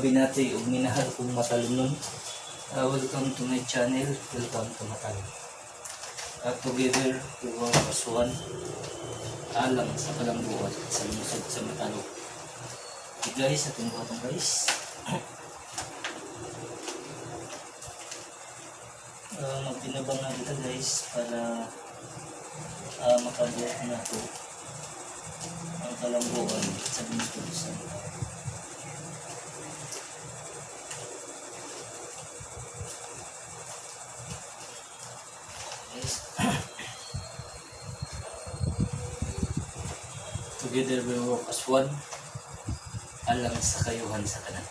binati o minahal kong matalumnon. Welcome to my channel. Welcome to Matalon. Together, we will as one. Alang sa kalangguan sa lungsod sa Matalon. Okay guys, ating buhatong guys. Magtinabang na kita guys para makabuhat na ito ang kalangguan sa lungsod sa Matalon. Together we work as one, alang sa kayuhan sa kanan.